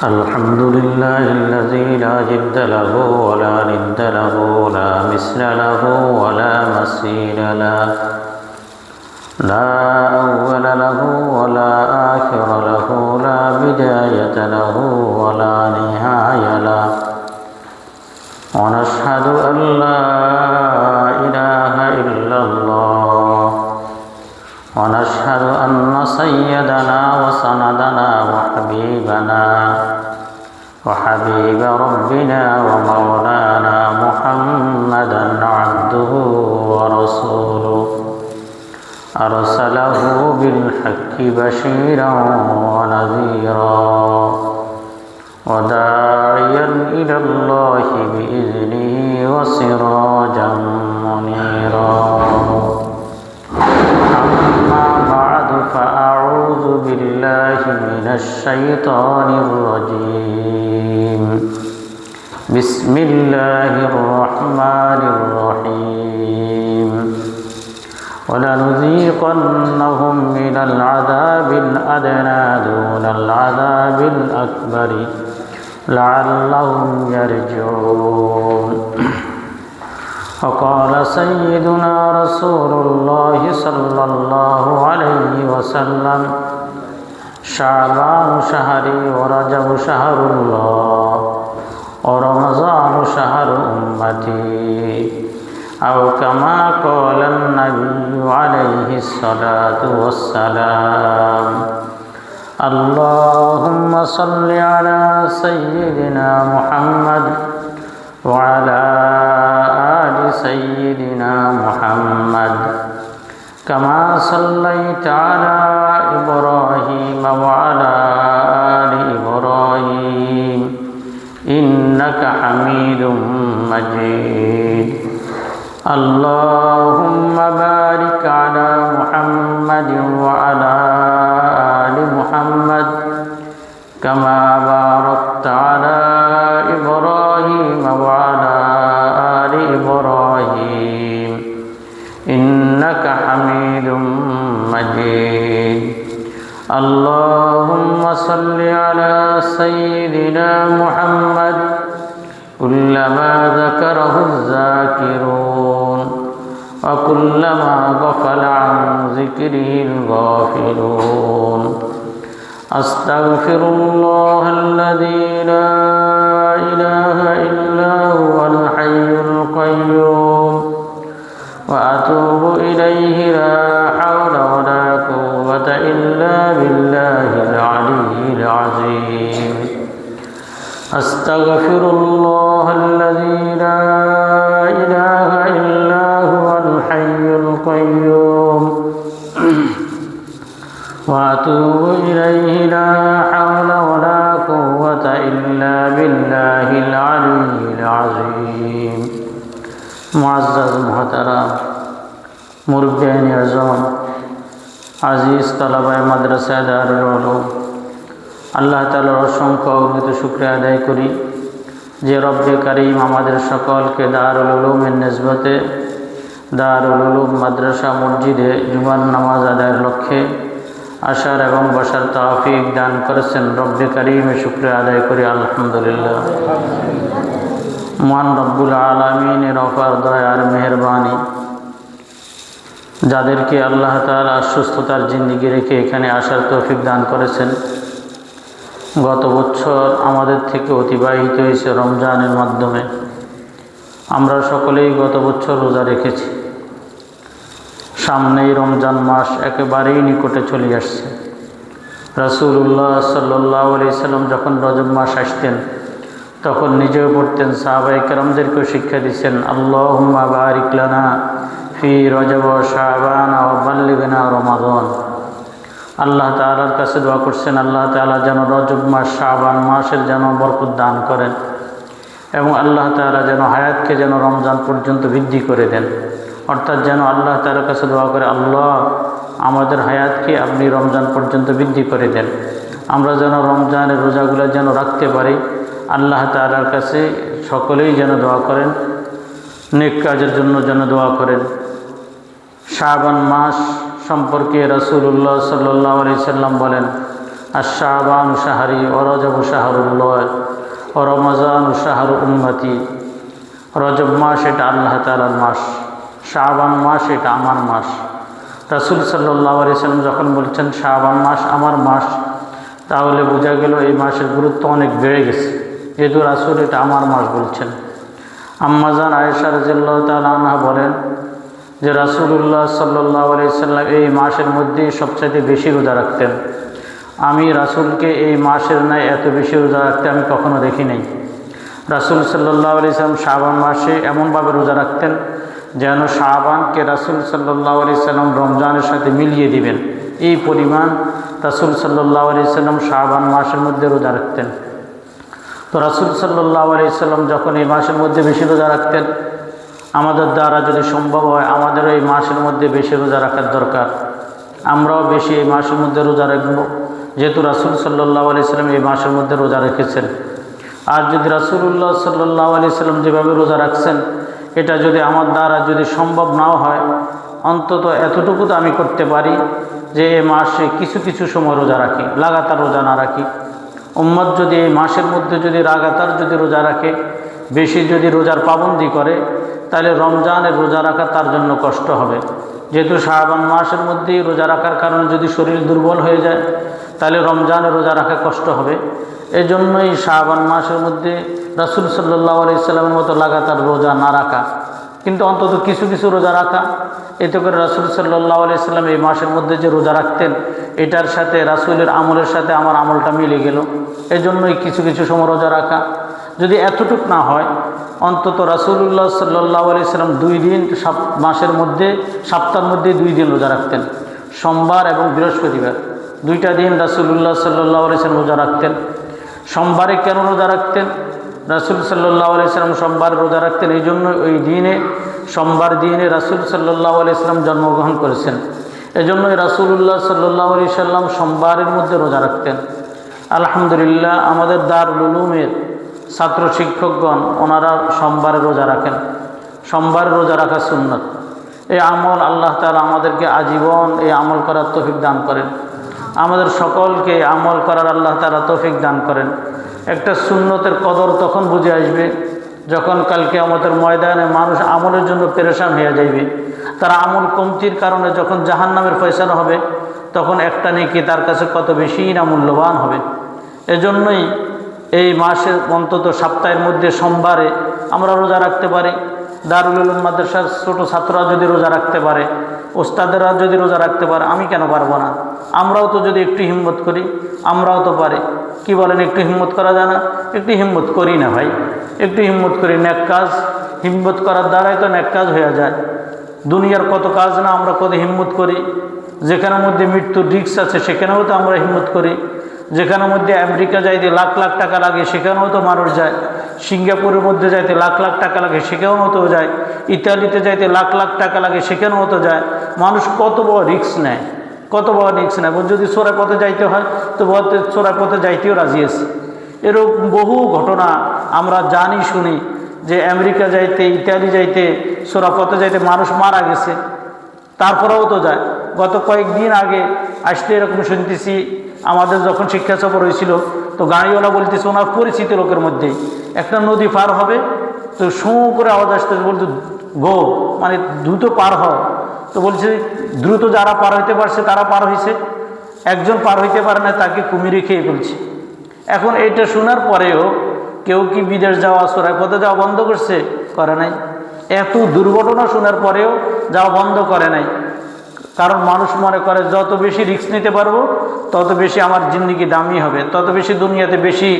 الحمد لله الذي لا جد له ولا ند له لا مثل له ولا مثيل له لا أول له ولا آخر له لا بداية له ولا نهاية له ونشهد أن لا إله إلا الله ونشهد أن سيدنا وسندنا وحبيب ربنا ومولانا محمدا عبده ورسوله أرسله بالحق بشيرا ونذيرا وداعيا إلى الله بإذنه وسراجا منيرا فأعوذ بالله من الشيطان الرجيم بسم الله الرحمن الرحيم ولنذيقنهم من العذاب الأدنى دون العذاب الأكبر لعلهم يرجعون وقال سيدنا رسول الله صلى الله عليه وسلم شعبان شهري ورجب شهر الله ورمضان شهر أمتي أو كما قال النبي عليه الصلاة والسلام اللهم صل على سيدنا محمد وعلى آل سيدنا محمد كما صليت على إبراهيم وعلى آل إبراهيم إنك حميد مجيد اللهم بارك على محمد وعلى آل محمد كما باركت على إبراهيم وعلى آل إبراهيم إنك حميد مجيد اللهم صل على سيدنا محمد كلما ذكره الذاكرون وكلما غفل عن ذكره الغافلون أستغفر الله الذي لا إله إلا هو الحي القيوم وأتوب إليه لا حول ولا قوة إلا بالله العلي العظيم أستغفر الله الذي لا إله إلا هو الحي القيوم وأتوب إليه لا حول ولا قوة إلا بالله العلي العظيم معزز محترم মুরব্বিয়ান আযম আজিজ তালাবায়ে মাদ্রাসা দারুল উলুম আল্লাহ তাআলার অসংখ্য অগণিত শুকরিয়া আদায় করি যে রব্বে কারীম আমাদের সকলকে দারুল উলুমের নিসবতে দারুল উলুম মাদ্রাসা মসজিদে জুমার নামাজ আদায়ের লক্ষ্যে আসার এবং বসার তৌফিক দান করেছেন রব্বে কারীমের শুকরিয়া আদায় করি আলহামদুলিল্লাহ। মহান রব্বুল আলামিনের অপার দয়া আর মেহেরবানি যাদেরকে আল্লাহ তাআলা সুস্থতার জিন্দেগি রেখে এখানে আসার তৌফিক দান করেছেন। গত বছর আমাদের থেকে অতিবাহিত হয়েছে রমজানের মাধ্যমে। আমরা সকলেই গত বছর রোজা রেখেছি। সামনেই রমজান মাস একেবারেই নিকটে চলে আসছে। রাসূলুল্লাহ সাল্লাল্লাহু আলাইহি সাল্লাম যখন রজব মাস আসতেন তখন নিজেও পড়তেন, সাহাবায়ে কেরামদেরকেও শিক্ষা দিচ্ছেন, আল্লাহুম্মা বারিক লানা ফি রজব ওয়া শাবান ওয়া বাল্লিগনা রমাদান। আল্লাহ তাআলার কাছে দোয়া করছেন আল্লাহ তাআলা যেন রজব মাস শাবান মাসের যেন বরকত দান করেন এবং আল্লাহ তাআলা যেন হায়াতকে যেন রমজান পর্যন্ত বৃদ্ধি করে দেন। অর্থাৎ যেন আল্লাহ তাআলার কাছে দোয়া করে, আল্লাহ আমাদের হায়াতকে আপনি রমজান পর্যন্ত বৃদ্ধি করে দেন, আমরা যেন রমজানের রোজাগুলো যেন রাখতে পারি। আল্লাহ তাআলার কাছে সকলেই যেন দোয়া করেন, নেক কাজের জন্য যেন দোয়া করেন। শাবান মাস সম্পর্কে রাসূলুল্লাহ সাল্লাল্লাহু আলাইহি সাল্লাম বলেন, আশ-শাবানু শাহরি ওয়া রজবু শাহরুল্লাহ ওয়া রমজানু শাহরু উম্মতি। রজব মাস এটা আল্লাহ তাআলার মাস, শাবান মাস এটা আমার মাস। রাসূল সাল্লাল্লাহু আলাইহি সাল্লাম যখন বলছেন শাবান মাস আমার মাস, তাহলে বোঝা গেল এই মাসের গুরুত্ব অনেক বেড়ে গেছে, যেহেতু রাসূল এটা আমার মাস বলছেন। আম্মা জান আয়েশা রাদিয়াল্লাহু তাআলা আনহা বলেন যে রাসূলুল্লাহ সাল্লাল্লাহু আলাইহি সাল্লাম এই মাসের মধ্যে সবচেয়ে বেশি রোজা রাখতেন। আমি রাসূলকে এই মাসের ন্যায় এত বেশি রোজা রাখতে আমি কখনো দেখি নাই। রাসূল সাল্লাল্লাহু আলাইহি সাল্লাম শাবান মাসে এমনভাবে রোজা রাখতেন যেন শাবানকে রাসূল সাল্লাল্লাহু আলাইহি সাল্লাম রমজানের সাথে মিলিয়ে দিবেন, এই পরিমাণ রাসূল সাল্লাল্লাহু আলাইহি সাল্লাম শাবান মাসের মধ্যে রোজা রাখতেন। তো রাসূল সাল্লাল্লাহু আলাইহি সাল্লাম যখন এই মাসের মধ্যে বেশি রোজা রাখতেন, আমাদের দ্বারা যদি সম্ভব হয় আমাদেরও এই মাসের মধ্যে বেশি রোজা রাখার দরকার। আমরাও বেশি এই মাসের মধ্যে রোজা রাখব, যেহেতু রাসূল সাল্লাল্লাহু আলাইহি সাল্লাম এই মাসের মধ্যে রোজা রেখেছেন। আর যদি রাসূলুল্লাহ সাল্লাল্লাহু আলাইহি সাল্লাম যেভাবে রোজা রাখছেন এটা যদি আমার দ্বারা যদি সম্ভব নাও হয়, অন্তত এতটুকু তো আমি করতে পারি যে এই মাসে কিছু কিছু সময় রোজা রাখি, লাগাতার রোজা না রাখি। উম্মত যদি এই মাসের মধ্যে যদি লাগাতার যদি রোজা রাখে, বেশি যদি রোজার পাবন্দি করে, তাহলে রমজানের রোজা রাখা তার জন্য কষ্ট হবে। যেহেতু শাবান মাসের মধ্যেই রোজা রাখার কারণে যদি শরীর দুর্বল হয়ে যায়, তাহলে রমজানের রোজা রাখা কষ্ট হবে। এই জন্যই শাবান মাসের মধ্যে রাসূল সাল্লাল্লাহু আলাইহি সাল্লামের মতো লাগাতার রোজা না রাখা, কিন্তু অন্তত কিছু কিছু রোজা রাখা। এতে করে রাসূল সাল্লাল্লাহু আলাইহি সাল্লাম এই মাসের মধ্যে যে রোজা রাখতেন, এটার সাথে রাসূলের আমলের সাথে আমার আমলটা মিলে গেল। এই জন্যই কিছু কিছু সময় রোজা রাখা। যদি এতটুক না হয়, অন্তত রাসূলুল্লাহ সাল্লাল্লাহু আলাইহি সাল্লাম 2 দিন মাসের মধ্যে, সপ্তাহের মধ্যে 2 দিন রোজা রাখতেন, সোমবার এবং বৃহস্পতিবার। 2টা দিন রাসূলুল্লাহ সাল্লাল্লাহু আলাইহি সাল্লাম রোজা রাখতেন। সোমবারে কেন রোজা রাখতেন? রাসূল সাল্লাল্লাহু আলাইহি সাল্লাম সোমবার রোজা রাখতেন এই জন্য, ওই দিনে সোমবার দিনে রাসূল সাল্লাল্লাহু আলাইহি সাল্লাম জন্মগ্রহণ করেছেন। এজন্যই রাসূলুল্লাহ সাল্লাল্লাহু আলাইহি সাল্লাম সোমবারের মধ্যে রোজা রাখতেন। আলহামদুলিল্লাহ, আমাদের দারুল উলুমের ছাত্র শিক্ষকগণ ওনারা সোমবারে রোজা রাখেন। সোমবারে রোজা রাখা সুন্নাত। এই আমল আল্লাহ তাআলা আমাদেরকে আজীবন এই আমল করার তৌফিক দান করেন। আমাদের সকলকে আমল করার আল্লাহ তাআলা তৌফিক দান করেন। একটা সুন্নতের কদর তখন বুঝে আসবে যখন কাল কিয়ামতের ময়দানে মানুষ আমলের জন্য পেরেশান হয়ে যাইবে। তারা আমল কমতির কারণে যখন জাহান্নামের ফয়সালা হবে, তখন একটা নেকি তার কাছে কত বেশি না মূল্যবান হবে। এজন্যই এই মাসের অন্তত সপ্তাহের মধ্যে সোমবারে আমরা রোজা রাখতে পারি। দারুল উলুম মাদ্রাসার ছোটো ছাত্ররা যদি রোজা রাখতে পারে, ওস্তাদেরা যদি রোজা রাখতে পারে, আমি কেন পারবো না? আমরাও তো যদি একটু হিম্মত করি, আমরাও তো পারি। কি বলেন, একটু হিম্মত করা যায় না? একটু হিম্মত করি না ভাই, একটু হিম্মত করি। নেক কাজ হিম্মত করার দ্বারাই তো নেক কাজ হয়ে যায়। দুনিয়ার কত কাজ না আমরা কত হিম্মত করি। যেখানের মধ্যে মৃত্যুর রিস্ক আছে সেখানেও তো আমরা হিম্মত করি। যেখানের মধ্যে আমেরিকা যাইতে লাখ লাখ টাকা লাগে সেখানেও তো মানুষ যায়। সিঙ্গাপুরের মধ্যে যাইতে লাখ লাখ টাকা লাগে সেখানেও তো যায়। ইতালিতে যাইতে লাখ লাখ টাকা লাগে সেখানেও তো যায়। মানুষ কত বড় রিস্ক নেয়, কত বড় রিস্ক নেয়। যদি চোরা পথে যাইতে হয় তো চোরা পথে যাইতেও রাজি আছে। এরকম বহু ঘটনা আমরা জানি শুনি যে আমেরিকা যাইতে, ইতালি যাইতে, চোরা পথে যাইতে মানুষ মারা গেছে, তারপরেও তো যায়। গত কয়েকদিন আগে আসতে এরকম শুনতেছি, আমাদের যখন শিক্ষা সফর হয়েছিল তো গাড়িওয়ালা বলতেছে ওনার পরিচিত লোকের মধ্যেই একটা নদী পার হবে, তো শোঁ করে আওয়াজ আসতেছে, বলতো গো মানে দ্রুত পার হও। তো বলছে দ্রুত যারা পার হইতে পারছে তারা পার হয়েছে, একজন পার হইতে পারে না, তাকে কুমিরে খেয়ে ফেলছে। এখন এটা শোনার পরেও কেউ কি বিদেশ যাওয়া, চোরাই পথে যাওয়া বন্ধ করছে? করে নাই। এত দুর্ঘটনা শোনার পরেও যাওয়া বন্ধ করে নাই। কারণ মানুষ মনে করে যত বেশি রিস্ক নিতে পারবো তত বেশি আমার জিন্দেগি দামি হবে, তত বেশি দুনিয়াতে বেশি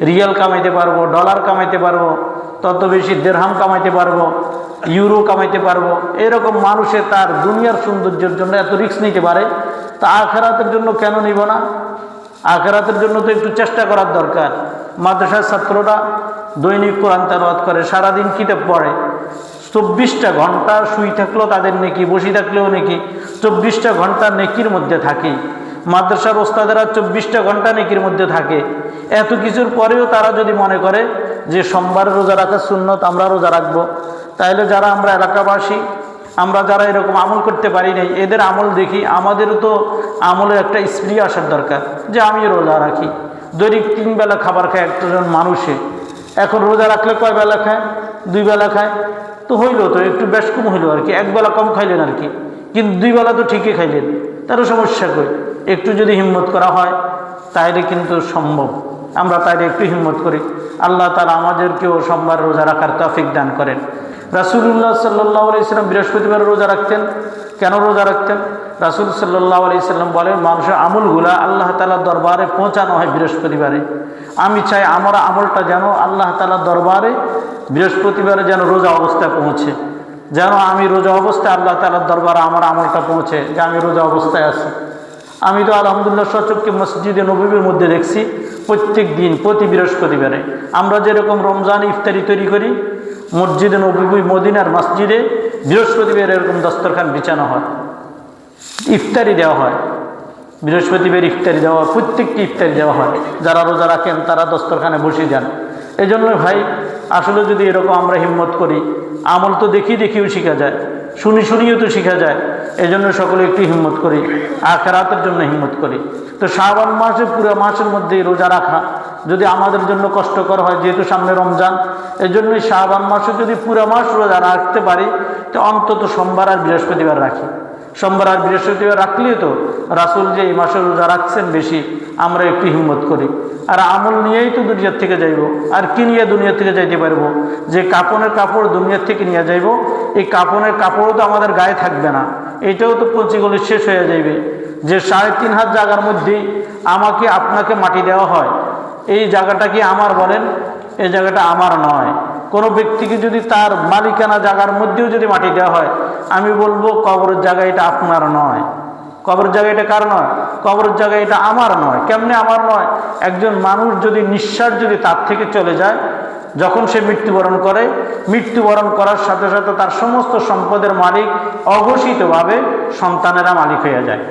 রিয়াল কামাইতে পারবো, ডলার কামাইতে পারবো, তত বেশি দিরহাম কামাইতে পারবো, ইউরো কামাইতে পারবো। এরকম মানুষে তার দুনিয়ার সৌন্দর্যের জন্য এত রিস্ক নিতে পারে, তা আখিরাতের জন্য কেন নিব না? আখিরাতের জন্য তো একটু চেষ্টা করার দরকার। মাদ্রাসার ছাত্ররা দৈনিক কোরআন তেলাওয়াত করে, সারাদিন কিতাব পড়ে, 24টা ঘন্টা শুই থাকলেও তাদের নেকি, বসে থাকলেও নেকি, 24টা ঘন্টা নেকির মধ্যে থাকে। মাদ্রাসার ওস্তাদেরা 24টা ঘন্টা নেকির মধ্যে থাকে। এত কিছুর পরেও তারা যদি মনে করে যে সোমবার রোজা রাখা সুন্নত, আমরা রোজা রাখবো, তাহলে যারা আমরা এলাকাবাসী আমরা যারা এরকম আমল করতে পারি নাই, এদের আমল দেখি, আমাদেরও তো আমলের একটা স্প্রিয় আসার দরকার যে আমি রোজা রাখি, দৈনিক 3 বেলা খাবার খায় একজন মানুষে। এখন রোজা রাখলে কয় বেলা খায়? 2 বেলা খায়। তো হইলো, তো একটু বেশ কম হইলো আর কি, 1 বেলা কম খাইলেন আর কি, কিন্তু 2 বেলা তো ঠিকই খাইলেন, তারও সমস্যা কই? একটু যদি হিম্মত করা হয় তাইলে কিন্তু সম্ভব। আমরা তাইলে একটু হিম্মত করি, আল্লাহ তাআলা আমাদেরকেও সোমবার রোজা রাখার তৌফিক দান করেন। রাসূলুল্লাহ সাল্লাল্লাহু আলাইহি সাল্লাম বৃহস্পতিবার রোজা রাখতেন। কেন রোজা রাখতেন? রাসূল সাল্লাল্লাহু আলাইহি সাল্লাম বলেন, মানুষের আমলগুলা আল্লাহ তাআলার দরবারে পৌঁছানো হয় বৃহস্পতিবারে। আমি চাই আমার আমলটা যেন আল্লাহ তাআলার দরবারে বৃহস্পতিবারে যেন রোজা অবস্থায় পৌঁছে, যেন আমি রোজা অবস্থায় আল্লাহ তাআলার দরবারে আমার আমলটা পৌঁছে, যে আমি রোজা অবস্থায় আছি। আমি তো আলহামদুলিল্লাহ সচক্ষে মসজিদে নববীর মধ্যে দেখছি প্রত্যেক দিন প্রতি বৃহস্পতিবারে আমরা যেরকম রমজান ইফতারি তৈরি করি, মসজিদে নববী মদিনার মসজিদে বৃহস্পতিবার এরকম দস্তরখান বিছানো হয়, ইফতারি দেওয়া হয়। বৃহস্পতিবার ইফতারি দেওয়া হয়, প্রত্যেকটি ইফতারি দেওয়া হয়। যারা রোজা রাখেন তারা দস্তরখানে বসে যান। এই জন্য ভাই আসলে যদি এরকম আমরা হিম্মত করি, আমল তো দেখিও শেখা যায়, শুনিও তো শেখা যায়। এই জন্য সকলে একটু হিম্মত করি, আখিরাতের জন্য হিম্মত করি। তো শাবান মাসে পুরো মাসের মধ্যে রোজা রাখা যদি আমাদের জন্য কষ্টকর হয়, যেহেতু সামনে রমজান, এই জন্যই শাবান মাসে যদি পুরো মাস রোজা রাখতে পারি, তো অন্তত সোমবার আর বৃহস্পতিবার রাখি। সোমবার আর বৃহস্পতিবার রাখলেই তো রাসূল যে এই মাসে রোজা রাখছেন বেশি, আমরা একটু হিম্মত করি। আর আমল নিয়েই তো দুনিয়ার থেকে যাইব, আর কি নিয়ে দুনিয়া থেকে যাইতে পারবো? যে কাপড়ের কাপড় দুনিয়ার থেকে নিয়ে যাইব, এই কাপড়ের কাপড়ও তো আমাদের গায়ে থাকবে না, এটাও তো পচিগলে শেষ হয়ে যাইবে। যে 3.5 হাত জায়গার মধ্যেই আমাকে আপনাকে মাটি দেওয়া হয়, এই জায়গাটা কি আমার? বলেন, এই জায়গাটা আমার নয়। কোনো ব্যক্তিকে যদি তার মালিকানা জায়গার মধ্যেও যদি মাটি দেওয়া হয়, আমি বলবো কবরের জায়গা এটা আপনার নয়। কবরের জায়গা এটা কার নয়? কবরের জায়গা এটা আমার নয়। কেমনে আমার নয়? একজন মানুষ যদি নিঃশ্বাস যদি তার থেকে চলে যায়, যখন সে মৃত্যুবরণ করে, মৃত্যুবরণ করার সাথে সাথে তার সমস্ত সম্পদের মালিক অঘোষিতভাবে সন্তানেরা মালিক হয়ে যায়।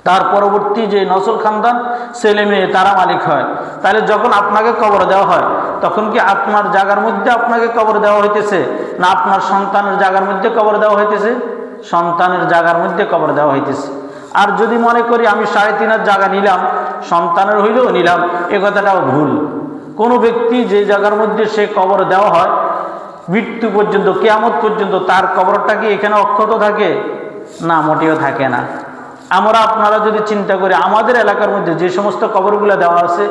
তার পরবর্তী যে নসল খানদান ছেলে মেয়ে তারা মালিক হয়। তাহলে যখন আপনাকে কবর দেওয়া হয়, তখন কি আপনার জায়গার মধ্যে আপনাকে কবর দেওয়া হইতেছে, না আপনার সন্তানের জায়গার মধ্যে কবর দেওয়া হইতেছে? সন্তানের জায়গার মধ্যে কবর দেওয়া হইতেছে। আর যদি মনে করি আমি 3.5 হাত জায়গা নিলাম, সন্তানের হইলেও নিলাম, এ কথাটাও ভুল। কোনো ব্যক্তি যে জায়গার মধ্যে সে কবর দেওয়া হয়, মৃত্যু পর্যন্ত, কিয়ামত পর্যন্ত তার কবরটা কি এখানে অক্ষত থাকে? না, মোটেও থাকে না। আমরা আপনারা যদি চিন্তা করি, আমাদের এলাকার মধ্যে যে সমস্ত কবরগুলো দেওয়া আছে,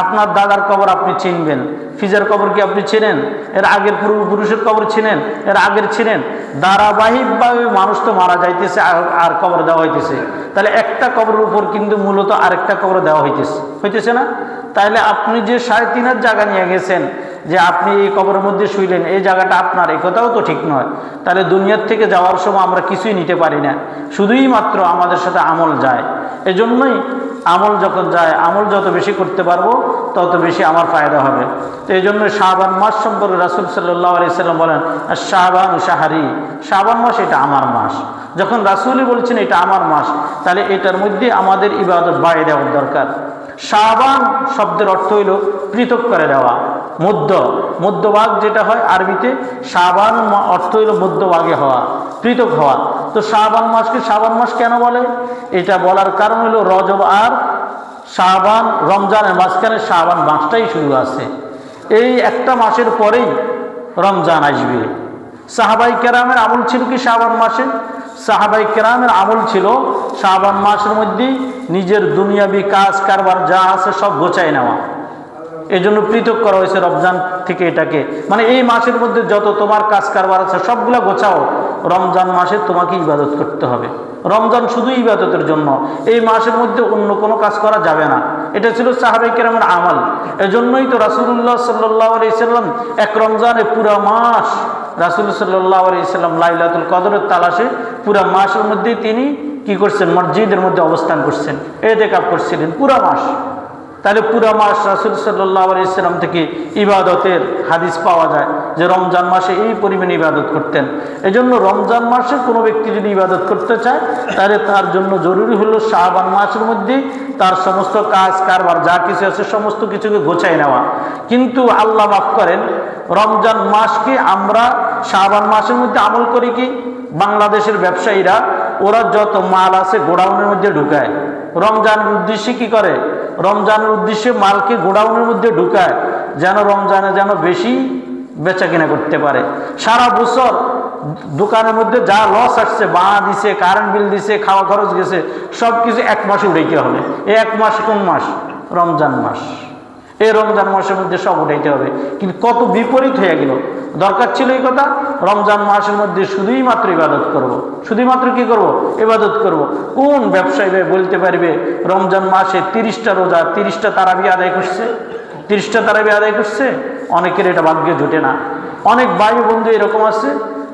আপনার দাদার কবর আপনি চিনবেন, ফিজার কবর কি আপনি চেনেন? এর আগের পূর্বপুরুষের কবর চিনেন? এর আগের চিনেন? ধারাবাহিকভাবে মানুষ তো মারা যাইতেছে আর কবর দেওয়া হইতেছে। তাহলে একটা কবরের উপর কিন্তু মূলত আরেকটা কবর দেওয়া হইতেছে না? তাহলে আপনি যে 3.5 হাত জায়গা নিয়ে গেছেন, যে আপনি এই কবরের মধ্যে শুইলেন, এই জায়গাটা আপনার, এই কথাও তো ঠিক নয়। তাহলে দুনিয়ার থেকে যাওয়ার সময় আমরা কিছুই নিতে পারি না, শুধুই মাত্র আমাদের সাথে আমল যায়। এজন্যই আমল যখন যায়, আমল যত বেশি করতে পারবো তত বেশি আমার ফায়দা হবে। তো এই জন্য শাবান মাস সম্পর্কে রাসূল সাল্লাল্লাহু আলাইহি সাল্লাম বলেন, শাবান শাহরি, শাবান মাস এটা আমার মাস। যখন রাসূলই বলছেন এটা আমার মাস, তাহলে এটার মধ্যে আমাদের ইবাদত বাড়িয়ে দেওয়ার দরকার। শাবান শব্দের অর্থ হইল পৃথক করে দেওয়া, মধ্যভাগ যেটা হয় আরবিতে, শাবান অর্থ হইল মধ্যভাগে হওয়া, পৃথক হওয়া। তো শাবান মাসকে শাবান মাস কেন বলে? এটা বলার কারণ হলো রজব আর শাবান, রমজানের মাঝখানে শাবান মাসটাই শুরু আছে। এই একটা মাসের পরেই রমজান আসবে। সাহাবাই কেরামের আমল ছিল কি শাবান মাসে? সাহাবাই কেরামের আমল ছিল শাবান মাসের মধ্যেই নিজের দুনিয়াবি কাজ কারবার যা আছে সব গোছায় নেওয়া। এই জন্য পৃথক করা হয়েছে রমজান থেকে এটাকে, মানে এই মাসের মধ্যে যত তোমার কাজ কারবার আছে সবগুলা গোছাও, রমজান মাসে তোমাকে ইবাদত করতে হবে। রমজান শুধু ইবাদতের জন্য, এই মাসের মধ্যে অন্য কোনো কাজ করা যাবে না। এটা ছিল সাহাবায়ে কেরামের আমল। এজন্যই তো রাসূলুল্লাহ সাল্লাল্লাহু আলাইহি সাল্লাম এক রমজানে পুরা মাস, রাসূল সাল্লাল্লাহু আলাইহি সাল্লাম লাইলাতুল কদরের তালাশে পুরা মাসের মধ্যেই তিনি কি করছেন? মসজিদের মধ্যে অবস্থান করছেন, ইতিকাফ করছিলেন পুরা মাস। তাহলে পুরা মাস রাসূল সাল্লাল্লাহু আলাইহি ওয়াসাল্লাম থেকে ইবাদতের হাদিস পাওয়া যায় যে রমজান মাসে এই পরিমাণ ইবাদত করতেন। এজন্য রমজান মাসে কোনো ব্যক্তি যদি ইবাদত করতে চায় তাহলে তার জন্য জরুরি হলো শাবান মাসের মধ্যে তার সমস্ত কাজ কারবার যা কিছু আছে সমস্ত কিছুকে গোছায় নেওয়া। কিন্তু আল্লাহ মাফ করেন, রমজান মাসকে আমরা শাবান মাসের মধ্যে আমল করি কি, বাংলাদেশের ব্যবসায়ীরা ওরা যত মাল আছে গোডাউনের মধ্যে ঢুকায়। রমজানের উদ্দেশ্যে কি করে, রমজানের উদ্দেশ্যে মালকে গোডাউনের মধ্যে ঢুকায় যেন রমজানে যেন বেশি বেচা কিনা করতে পারে। সারা বছর দোকানের মধ্যে যা লস আসছে, বাঁ দিছে, কারেন্ট বিল দিছে, খাওয়া খরচ গেছে, সব কিছু এক মাসে উঠাইতে হবে। এই এক মাস কোন মাস? রমজান মাস। এই রমজান মাসের মধ্যে সব উঠাইতে হবে। কিন্তু কত বিপরীত হয়ে গেল। দরকার ছিল এই কথা, রমজান মাসের মধ্যে শুধুই মাত্র ইবাদত করব। শুধুই মাত্র কি করব? ইবাদত করব। কোন ব্যবসায়ী ভাই বলতে পারবে রমজান মাসে 30টা রোজা, 30টা তারাবি আদায় করছে? 30টা তারাবি আদায় করছে? অনেকের এটা ভাগ্যে জোটে না। অনেক ভাই বন্ধু এরকম আছে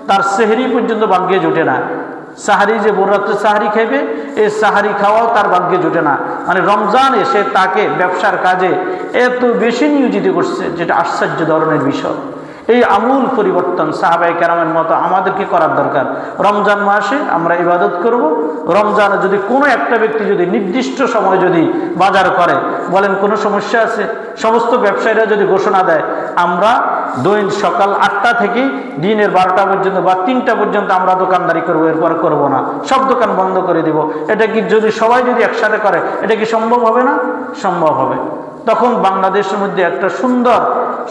তার সেহরি পর্যন্ত ভাগ্যে জোটে না। সাহারি যে ভোররাত্রে সাহারি খাইবে, এই সাহারি খাওয়াও তার ভাগ্যে জোটে না। মানে রমজান এসে তাকে ব্যবসার কাজে এত বেশি নিয়োজিত করছে, যেটা আশ্চর্য ধরনের বিষয়। এই আমূল পরিবর্তন সাহাবায়ে কেরামের মতো আমাদেরকে করার দরকার। রমজান মাসে আমরা ইবাদত করব। রমজানে যদি কোনো একটা ব্যক্তি যদি নির্দিষ্ট সময় যদি বাজার করে, বলেন কোনো সমস্যা আছে? সমস্ত ব্যবসায়ীরা যদি ঘোষণা দেয় আমরা দৈনিক সকাল 8টা থেকে দিনের 12টা পর্যন্ত বা 3টা পর্যন্ত আমরা দোকানদারি করবো, এরপর করব না, সব দোকান বন্ধ করে দিব, এটা কি যদি সবাই যদি একসাথে করে এটা কি সম্ভব হবে না? সম্ভব হবে। তখন বাংলাদেশের মধ্যে একটা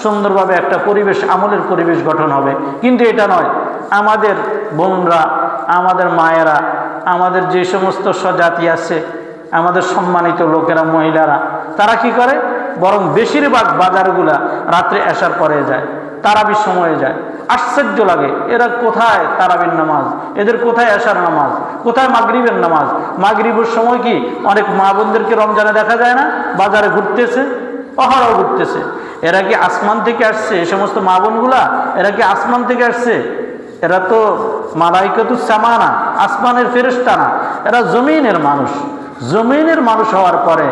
সুন্দরভাবে একটা পরিবেশ, আমলের পরিবেশ গঠন হবে। কিন্তু এটা নয়, আমাদের বোনরা, আমাদের মায়েরা, আমাদের যে সমস্ত স্বজাতি আছে, আমাদের সম্মানিত লোকেরা, মহিলারা, তারা কি করে, বরং বেশিরভাগ বাজারগুলা রাত্রে এশার পরে যায়, তারাবির সময়ে যায়। আশ্চর্য লাগে, এরা কোথায় তারাবির নামাজ, এদের কোথায় এশার নামাজ, কোথায় মাগরিবের নামাজ? মাগরিবের সময় কি অনেক মা বোনদেরকে রমজানে দেখা যায় না বাজারে ঘুরতেছে, অহরহ ঘুরতেছে। এরা কি আসমান থেকে আসছে? এই সমস্ত মা বোনগুলা এরা কি আসমান থেকে আসছে? এরা তো মালাইকাতুস সামানা, আসমানের ফেরেশতা না, এরা জমিনের মানুষ। জমিনের মানুষ হওয়ার পরে